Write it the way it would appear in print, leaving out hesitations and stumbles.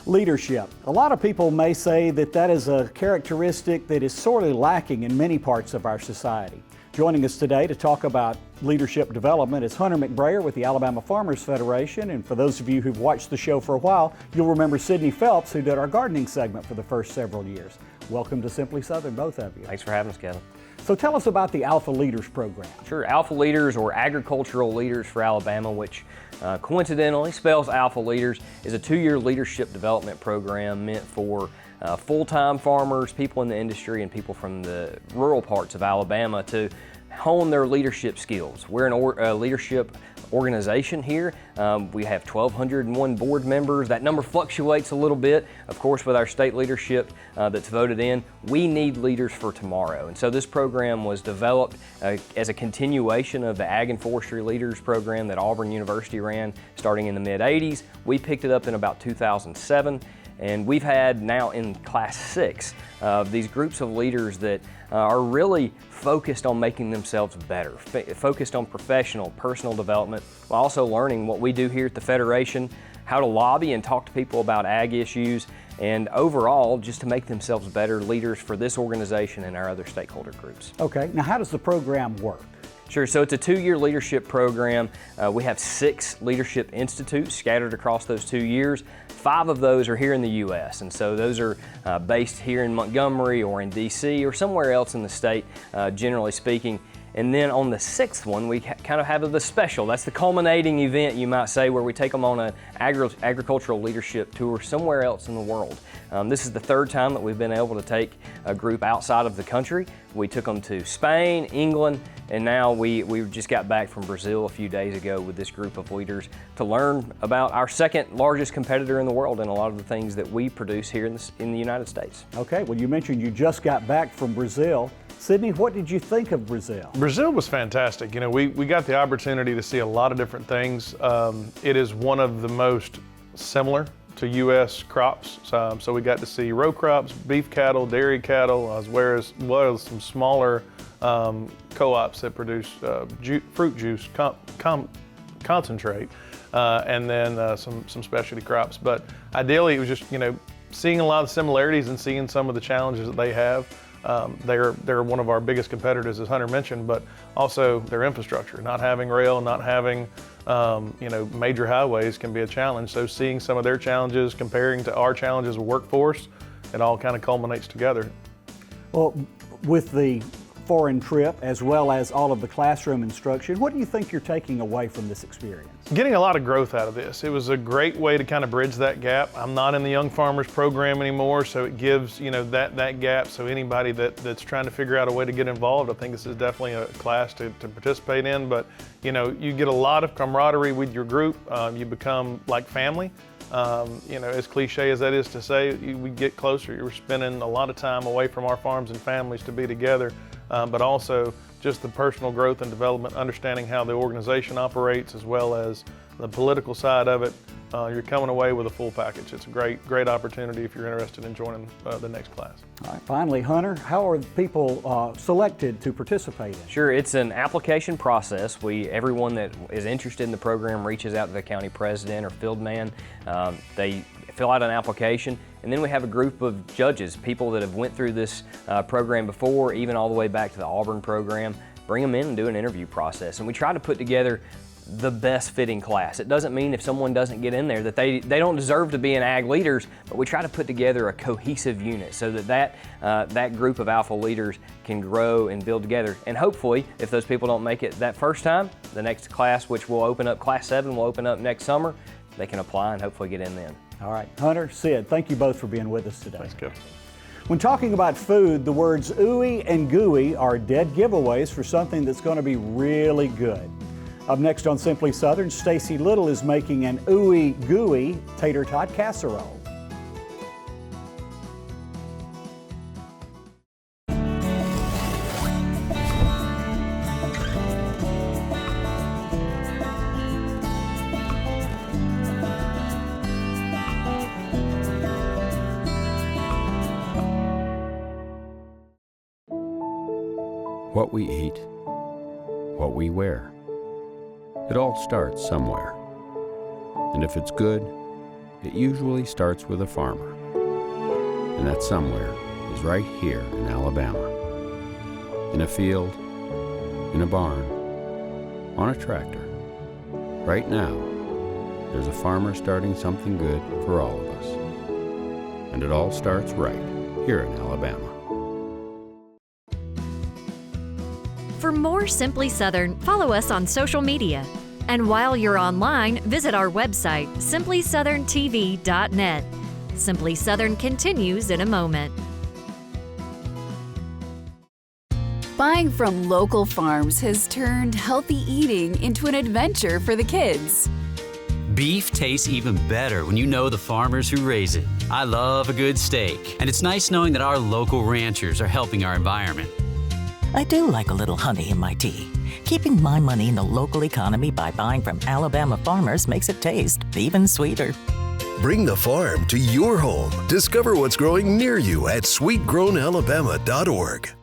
Leadership. A lot of people may say that that is a characteristic that is sorely lacking in many parts of our society. Joining us today to talk about leadership development is Hunter McBrayer with the Alabama Farmers Federation. And for those of you who've watched the show for a while, you'll remember Sydney Phelps, who did our gardening segment for the first several years. Welcome to Simply Southern, both of you. Thanks for having us, Kevin. So tell us about the A.L.F.A Leaders Program. Sure, A.L.F.A Leaders, or Agricultural Leaders for Alabama, which coincidentally spells A.L.F.A Leaders, is a 2-year leadership development program meant for full-time farmers, people in the industry, and people from the rural parts of Alabama to hone their leadership skills. We're a leadership organization here. We have 1,201 board members. That number fluctuates a little bit, of course, with our state leadership that's voted in. We need leaders for tomorrow. And so this program was developed as a continuation of the Ag and Forestry Leaders program that Auburn University ran starting in the mid-'80s. We picked it up in about 2007. And we've had now in class 6 these groups of leaders that are really focused on making themselves better, focused on professional, personal development, while also learning what we do here at the Federation, how to lobby and talk to people about ag issues, and overall just to make themselves better leaders for this organization and our other stakeholder groups. Okay, now how does the program work? Sure, so it's a 2-year leadership program. We have 6 leadership institutes scattered across those 2 years. 5 of those are here in the U.S., and so those are based here in Montgomery or in D.C. or somewhere else in the state, generally speaking. And then on the 6th one, we kind of have the special. That's the culminating event, you might say, where we take them on an agricultural leadership tour somewhere else in the world. This is the 3rd time that we've been able to take a group outside of the country. We took them to Spain, England, and now we just got back from Brazil a few days ago with this group of leaders to learn about our 2nd largest competitor in the world and a lot of the things that we produce here in the United States. Okay, well, you mentioned you just got back from Brazil. Sydney, what did you think of Brazil? Brazil was fantastic. You know, we got the opportunity to see a lot of different things. It is one of the most similar to U.S. crops. So we got to see row crops, beef cattle, dairy cattle, as well as some smaller co-ops that produce fruit juice concentrate, and then some specialty crops. But ideally, it was just, you know, seeing a lot of similarities and seeing some of the challenges that they have. They're one of our biggest competitors, as Hunter mentioned, but also their infrastructure. Not having rail, not having major highways can be a challenge. So seeing some of their challenges, comparing to our challenges of workforce, it all kind of culminates together. Well, with the foreign trip, as well as all of the classroom instruction, what do you think you're taking away from this experience? Getting a lot of growth out of this. It was a great way to kind of bridge that gap. I'm not in the Young Farmers program anymore, so it gives, you know, that gap. So anybody that's trying to figure out a way to get involved, I think this is definitely a class to participate in. But, you know, you get a lot of camaraderie with your group. You become like family. You know, as cliche as that is to say, we get closer. You're spending a lot of time away from our farms and families to be together. But also just the personal growth and development, understanding how the organization operates, as well as the political side of it. You're coming away with a full package. It's a great opportunity if you're interested in joining the next class. All right, finally, Hunter, how are people selected to participate in? Sure, it's an application process. Everyone that is interested in the program reaches out to the county president or field man. They fill out an application, and then we have a group of judges, people that have went through this program before, even all the way back to the Auburn program. Bring them in and do an interview process, and we try to put together the best fitting class. It doesn't mean if someone doesn't get in there that they don't deserve to be an ag leaders, but we try to put together a cohesive unit so that group of A.L.F.A leaders can grow and build together. And hopefully, if those people don't make it that first time, the next class, which will open up, class 7 will open up next summer, they can apply and hopefully get in then. All right, Hunter, Sid, thank you both for being with us today. Thanks, Kevin. When talking about food, the words ooey and gooey are dead giveaways for something that's going to be really good. Up next on Simply Southern, Stacy Little is making an ooey gooey tater tot casserole. What we eat, what we wear. It all starts somewhere. And if it's good, it usually starts with a farmer. And that somewhere is right here in Alabama. In a field, in a barn, on a tractor. Right now, there's a farmer starting something good for all of us. And it all starts right here in Alabama. For more Simply Southern, follow us on social media. And while you're online, visit our website, simplysouthern.tv.net. Simply Southern continues in a moment. Buying from local farms has turned healthy eating into an adventure for the kids. Beef tastes even better when you know the farmers who raise it. I love a good steak, and it's nice knowing that our local ranchers are helping our environment. I do like a little honey in my tea. Keeping my money in the local economy by buying from Alabama farmers makes it taste even sweeter. Bring the farm to your home. Discover what's growing near you at sweetgrownalabama.org.